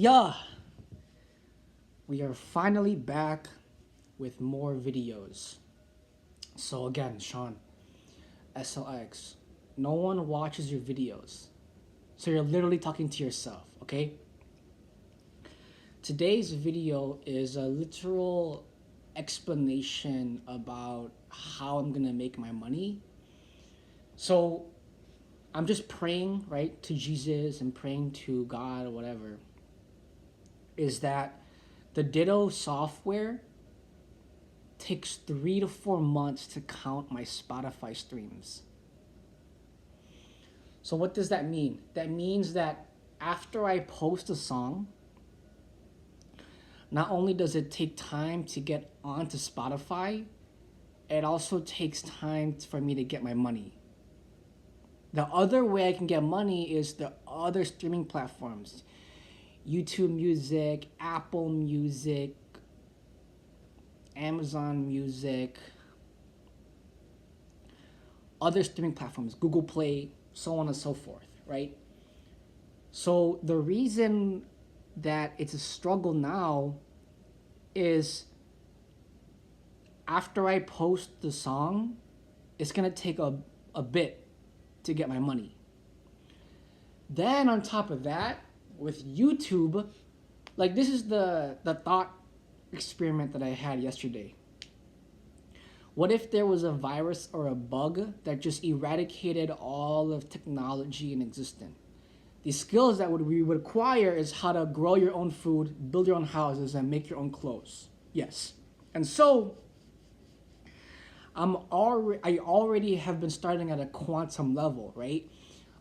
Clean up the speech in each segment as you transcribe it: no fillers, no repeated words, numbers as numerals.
Yeah, we are finally back with more videos. So again, Sean, SLX, no one watches your videos. So you're literally talking to yourself, okay? Today's video is a literal explanation about how I'm gonna make my money. So I'm just praying, right, to Jesus and praying to God or whatever, is that the Ditto software takes 3 to 4 months to count my Spotify streams. So what does that mean? That means that after I post a song, not only does it take time to get onto Spotify, it also takes time for me to get my money. The other way I can get money is the other streaming platforms. YouTube Music, Apple Music, Amazon Music, other streaming platforms, Google Play, so on and so forth, right? So the reason that it's a struggle now is after I post the song, it's gonna take a bit to get my money. Then on top of that, with YouTube, like this is the thought experiment that I had yesterday. What if there was a virus or a bug that just eradicated all of technology in existence? The skills that we would acquire is how to grow your own food, build your own houses, and make your own clothes. Yes. And so I already have been starting at a quantum level, right?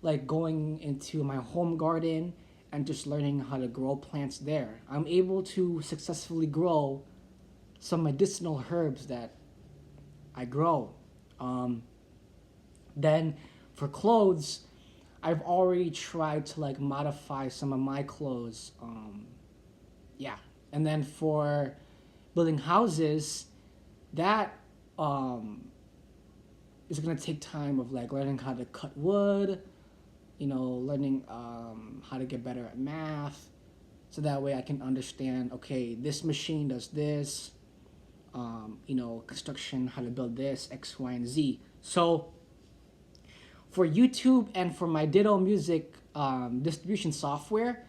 Like going into my home garden and just learning how to grow plants there. I'm able to successfully grow some medicinal herbs that I grow. Then for clothes, I've already tried to like modify some of my clothes. Yeah. And then for building houses, that is gonna take time of like learning how to cut wood, learning how to get better at math, so that way I can understand, okay, this machine does this, construction, how to build this, X, Y, and Z. So for YouTube and for my Ditto Music distribution software,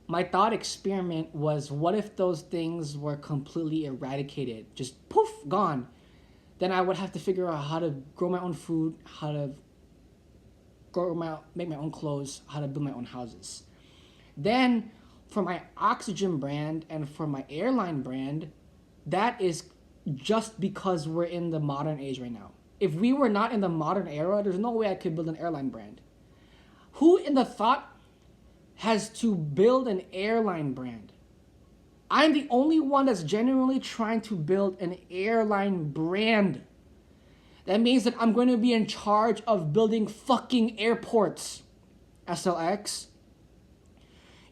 my thought experiment was, what if those things were completely eradicated, just poof, gone? Then I would have to figure out how to grow my own food, how to make my own clothes, how to build my own houses. Then for my Oxygen brand and for my airline brand, that is just because we're in the modern age right now. If we were not in the modern era, there's no way I could build an airline brand. Who in the thought has to build an airline brand? I'm the only one that's genuinely trying to build an airline brand. That means that I'm going to be in charge of building fucking airports. SLX.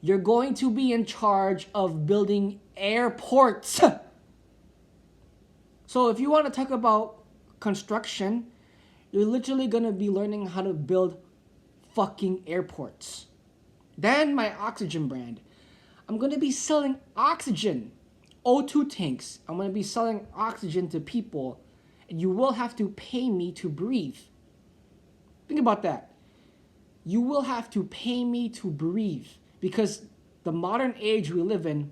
You're going to be in charge of building airports. So if you want to talk about construction, you're literally going to be learning how to build fucking airports. Then my Oxygen brand. I'm going to be selling oxygen, O2 tanks. I'm going to be selling oxygen to people, and you will have to pay me to breathe. Think about that. You will have to pay me to breathe, because the modern age we live in,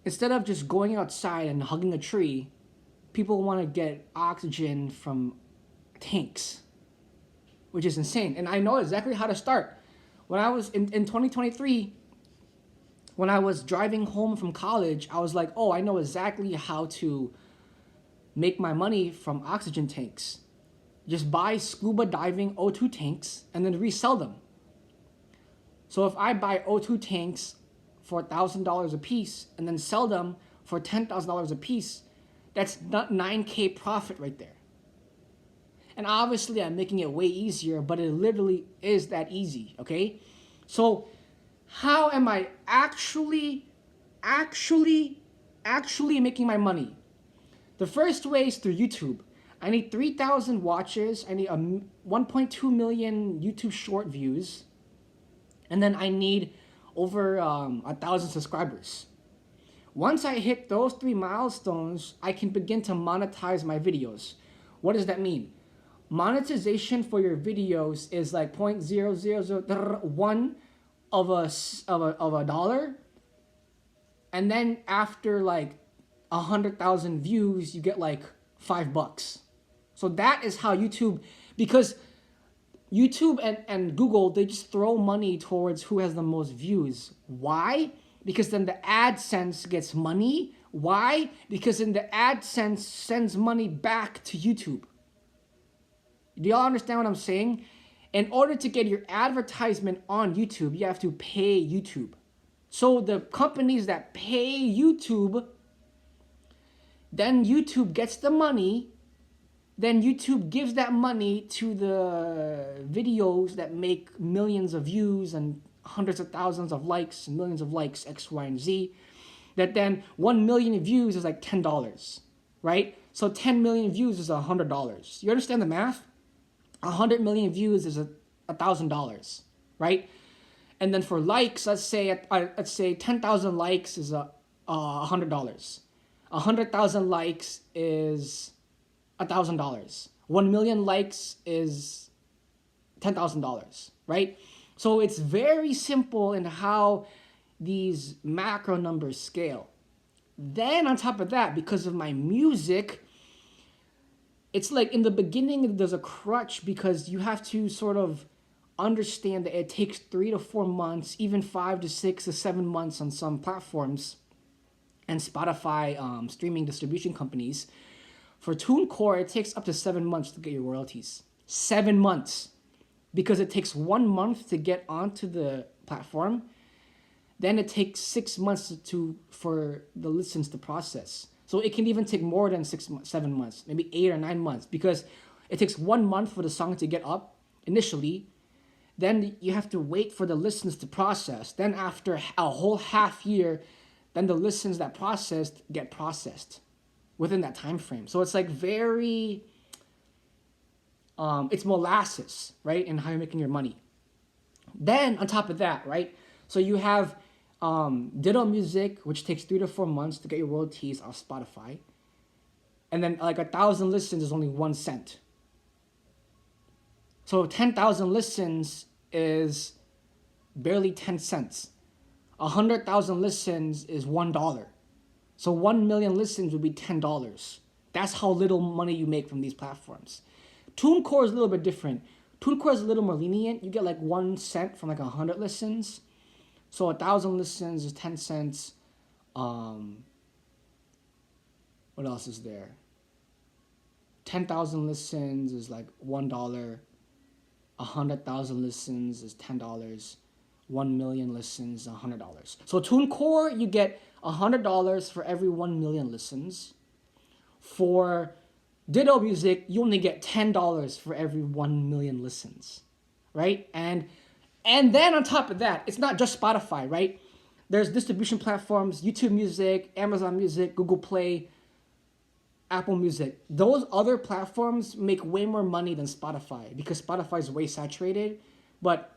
instead of just going outside and hugging a tree, people want to get oxygen from tanks, which is insane. And I know exactly how to start. When I was in 2023, when I was driving home from college, I was like, oh, I know exactly how to make my money from oxygen tanks. Just buy scuba diving O2 tanks and then resell them. So if I buy O2 tanks for $1,000 a piece and then sell them for $10,000 a piece, that's not 9K profit right there. And obviously I'm making it way easier, but it literally is that easy, okay? So how am I actually making my money? The first way is through YouTube. I need 3,000 watches. I need 1.2 million YouTube short views. And then I need over 1,000 subscribers. Once I hit those 3 milestones, I can begin to monetize my videos. What does that mean? Monetization for your videos is like 0.0001 of a dollar, and then after like 100,000 views, you get like $5. So that is how YouTube, because YouTube and Google, they just throw money towards who has the most views. Why? Because then the AdSense gets money. Why? Because then the AdSense sends money back to YouTube. Do y'all understand what I'm saying? In order to get your advertisement on YouTube, you have to pay YouTube. So the companies that pay YouTube, then YouTube gets the money. Then YouTube gives that money to the videos that make millions of views and hundreds of thousands of likes, millions of likes, X, Y, and Z. That then 1 million views is like $10, right? So 10 million views is $100. You understand the math? 100 million views is $1,000, right? And then for likes, let's say 10,000 likes is $100. 100,000 likes is $1,000. 1 million likes is $10,000, right? So it's very simple in how these macro numbers scale. Then on top of that, because of my music, it's like in the beginning there's a crutch because you have to sort of understand that it takes 3 to 4 months, even 5 to 6 to 7 months on some platforms and Spotify streaming distribution companies. For TuneCore, it takes up to 7 months to get your royalties. 7 months. Because it takes 1 month to get onto the platform. Then it takes 6 months for the listens to process. So it can even take more than 7 months, maybe 8 or 9 months, because it takes 1 month for the song to get up initially. Then you have to wait for the listens to process. Then after a whole half year, then the listens that processed get processed within that time frame. So it's like very, it's molasses, right? In how you're making your money. Then on top of that, right? So you have Ditto Music, which takes 3 to 4 months to get your royalties off Spotify. And then like 1,000 listens is only 1 cent. So 10,000 listens is barely 10 cents. 100,000 listens is $1. So 1 million listens would be $10. That's how little money you make from these platforms. TuneCore is a little bit different. TuneCore is a little more lenient. You get like 1 cent from like 100 listens. So 1,000 listens is 10 cents. What else is there? 10,000 listens is like $1. 100,000 listens is $10. 1 million listens is $100. So TuneCore, you get $100 for every 1 million listens. For Ditto Music, you only get $10 for every 1 million listens, right? And then on top of that, it's not just Spotify, right? There's distribution platforms, YouTube Music, Amazon Music, Google Play, Apple Music. Those other platforms make way more money than Spotify because Spotify is way saturated. But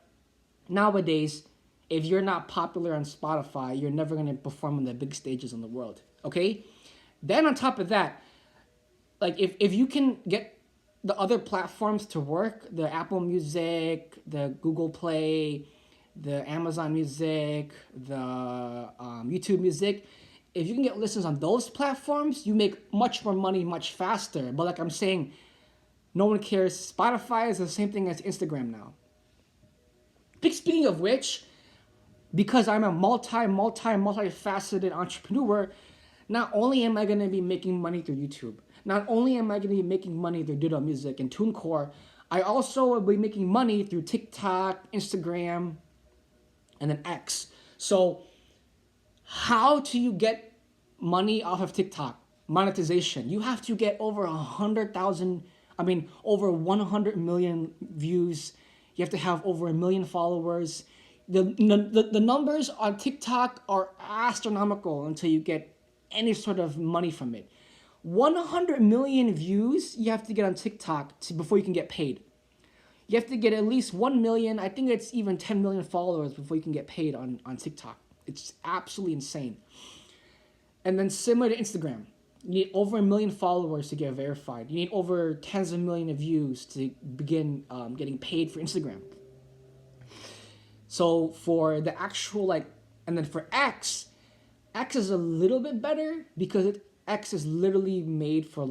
nowadays, if you're not popular on Spotify, you're never going to perform on the big stages in the world, okay? Then on top of that, like if you can get the other platforms to work, the Apple Music, the Google Play, the Amazon Music, the YouTube Music, if you can get listens on those platforms, you make much more money much faster. But like I'm saying, no one cares. Spotify is the same thing as Instagram now. Speaking of which, because I'm a multifaceted entrepreneur, not only am I going to be making money through YouTube, not only am I going to be making money through Ditto Music and TuneCore, I also will be making money through TikTok, Instagram, and then X. So how do you get money off of TikTok? Monetization. You have to get over 100 million views. You have to have over 1 million followers. The numbers on TikTok are astronomical until you get any sort of money from it. 100 million views you have to get on TikTok before you can get paid. You have to get at least 1 million. I think it's even 10 million followers before you can get paid on TikTok. It's absolutely insane. And then similar to Instagram, you need over 1 million followers to get verified. You need over tens of millions of views to begin getting paid for Instagram. So for the actual and then for X is a little bit better because X is literally made for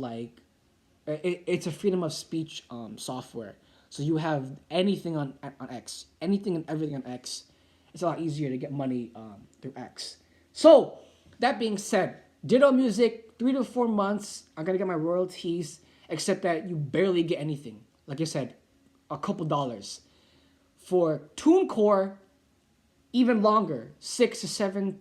it's a freedom of speech software. So you have anything on X, anything and everything on X. It's a lot easier to get money through X. So that being said, Ditto Music, 3 to 4 months, I'm gonna get my royalties, except that you barely get anything. Like I said, a couple dollars. For TuneCore, even longer, 6 to 7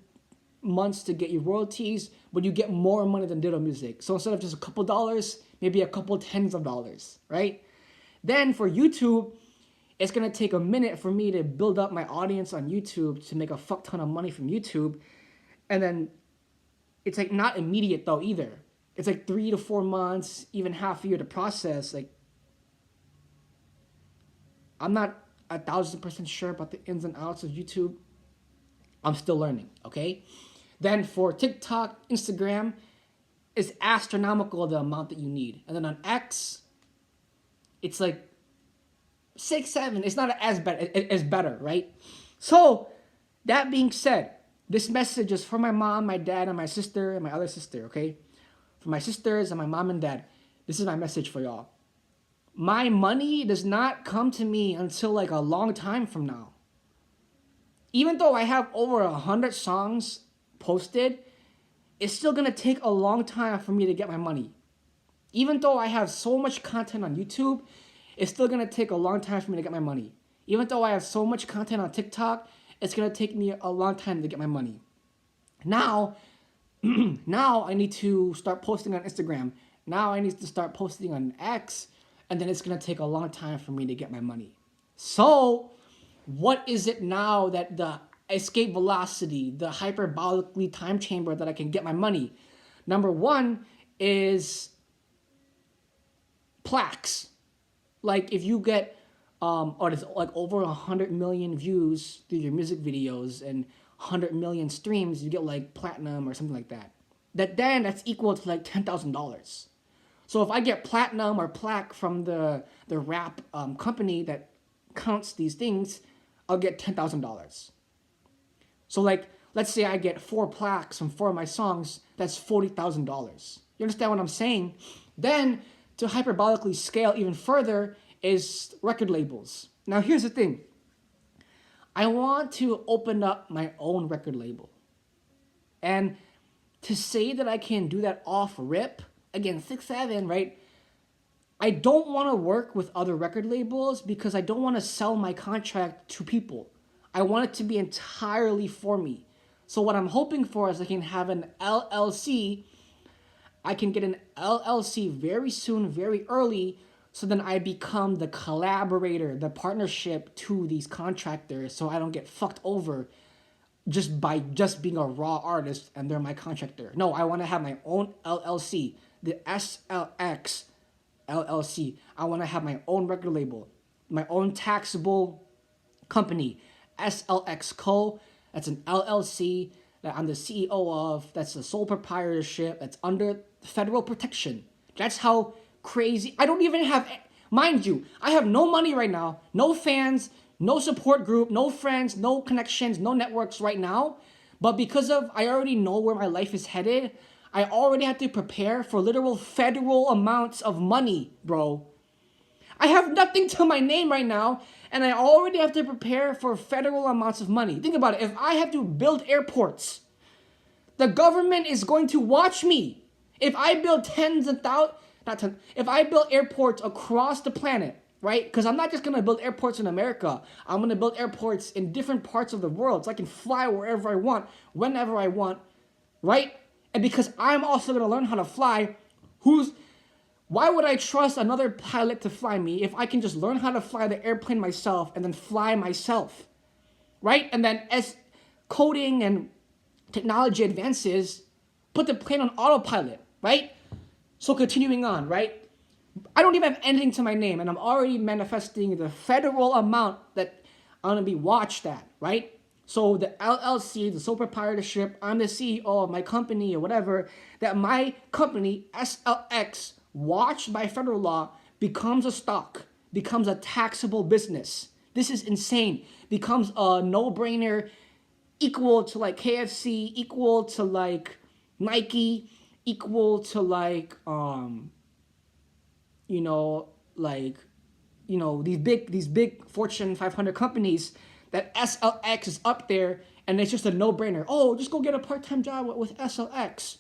months to get your royalties, but you get more money than Ditto Music. So instead of just a couple dollars, maybe a couple tens of dollars, right? Then for YouTube, it's gonna take a minute for me to build up my audience on YouTube to make a fuck ton of money from YouTube. And then it's not immediate though either. It's 3 to 4 months, even half a year to process. I'm not 1,000% sure about the ins and outs of YouTube. I'm still learning, okay? Then for TikTok, Instagram, it's astronomical the amount that you need. And then on X, it's 6, 7. It's not as bad. It's better, right? So that being said, this message is for my mom, my dad, and my sister, and my other sister, okay? For my sisters and my mom and dad, this is my message for y'all. My money does not come to me until a long time from now. Even though I have over 100 songs posted, it's still gonna take a long time for me to get my money. Even though I have so much content on YouTube, it's still gonna take a long time for me to get my money. Even though I have so much content on TikTok, it's gonna take me a long time to get my money. Now, now I need to start posting on Instagram. Now I need to start posting on X, and then it's gonna take a long time for me to get my money. So, what is it now that the escape velocity, the hyperbolically time chamber that I can get my money? Number one is plaques. If you get there's over 100 million views through your music videos and 100 million streams, you get platinum or something like that. That's equal to $10,000. So if I get platinum or plaque from the rap company that counts these things, I'll get $10,000. So let's say I get 4 plaques from 4 of my songs, that's $40,000. You understand what I'm saying? Then to hyperbolically scale even further is record labels. Now here's the thing. I want to open up my own record label. And to say that I can do that off rip, again, 6, 7, right? I don't want to work with other record labels because I don't want to sell my contract to people. I want it to be entirely for me. So what I'm hoping for is I can have an LLC. I can get an LLC very soon, very early, so then I become the collaborator, the partnership to these contractors, so I don't get fucked over just being a raw artist and they're my contractor. No, I want to have my own LLC, the SLX LLC. I want to have my own record label, my own taxable company, SLX Co. That's an LLC that I'm the CEO of. That's a sole proprietorship. That's under federal protection. That's how crazy. I don't even have, mind you, I have no money right now, no fans, no support group, no friends, no connections, no networks right now. But because I already know where my life is headed, I already have to prepare for literal federal amounts of money, bro. I have nothing to my name right now, and I already have to prepare for federal amounts of money. Think about it. If I have to build airports, the government is going to watch me. If I build if I build airports across the planet, right? Because I'm not just going to build airports in America. I'm going to build airports in different parts of the world so I can fly wherever I want, whenever I want, right? And because I'm also going to learn how to fly, why would I trust another pilot to fly me if I can just learn how to fly the airplane myself and then fly myself, right? And then as coding and technology advances, put the plane on autopilot, right? So continuing on, right? I don't even have anything to my name, and I'm already manifesting the federal amount that I'm gonna be watched at, right? So the LLC, the sole proprietorship, I'm the CEO of my company or whatever, that my company, SLX, watched by federal law, becomes a stock, becomes a taxable business. This is insane. Becomes a no-brainer, equal to like KFC, equal to like Nike, equal to like you know, like, you know, these big Fortune 500 companies, that SLX is up there, and it's just a no-brainer. Oh, just go get a part-time job with SLX.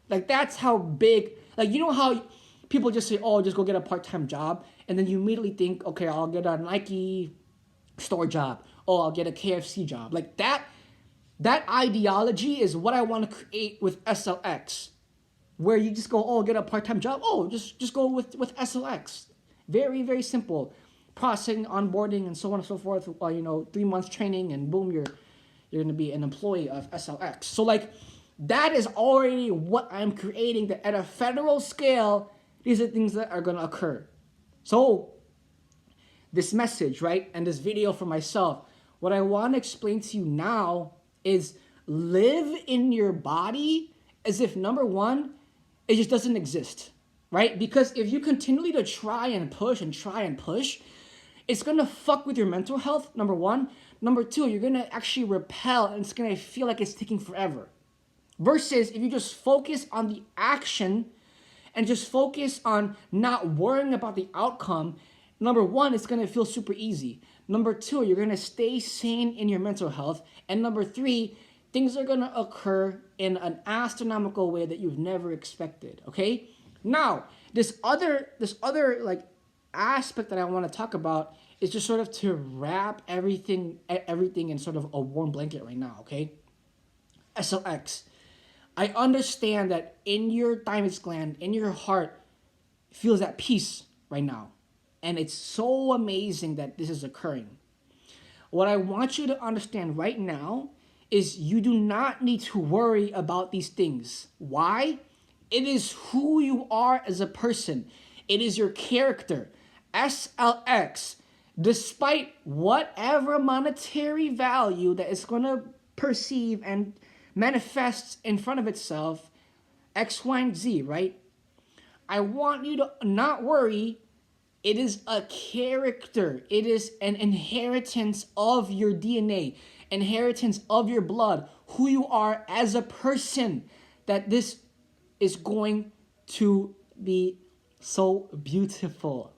Like, that's how big. Like, you know how people just say, oh, just go get a part-time job, and then you immediately think, okay, I'll get a Nike store job. Oh, I'll get a KFC job. Like that ideology is what I want to create with SLX, where you just go, oh, get a part-time job. Oh, just go with SLX. Very, very simple. Processing, onboarding, and so on and so forth. 3 months training, and boom, you're gonna be an employee of SLX. So like, that is already what I'm creating. That at a federal scale, these are things that are gonna occur. So this message, right, and this video for myself, what I want to explain to you now is live in your body as if, number one, it just doesn't exist, right? Because if you continually to try and push and try and push, it's gonna fuck with your mental health, number one. Number two, you're gonna actually repel, and it's gonna feel like it's taking forever. Versus if you just focus on the action and just focus on not worrying about the outcome, number one, it's gonna feel super easy. Number two, you're gonna stay sane in your mental health. And number three, things are gonna occur in an astronomical way that you've never expected. Okay? Now, this other like aspect that I want to talk about is just sort of to wrap everything in sort of a warm blanket right now. Okay? SLX. I understand that in your thymus gland, in your heart, feels at peace right now. And it's so amazing that this is occurring. What I want you to understand right now is you do not need to worry about these things. Why? It is who you are as a person. It is your character. SLX, despite whatever monetary value that it's going to perceive and manifests in front of itself, X, Y, and Z, right? I want you to not worry. It is a character. It is an inheritance of your DNA, inheritance of your blood, who you are as a person, that this is going to be so beautiful.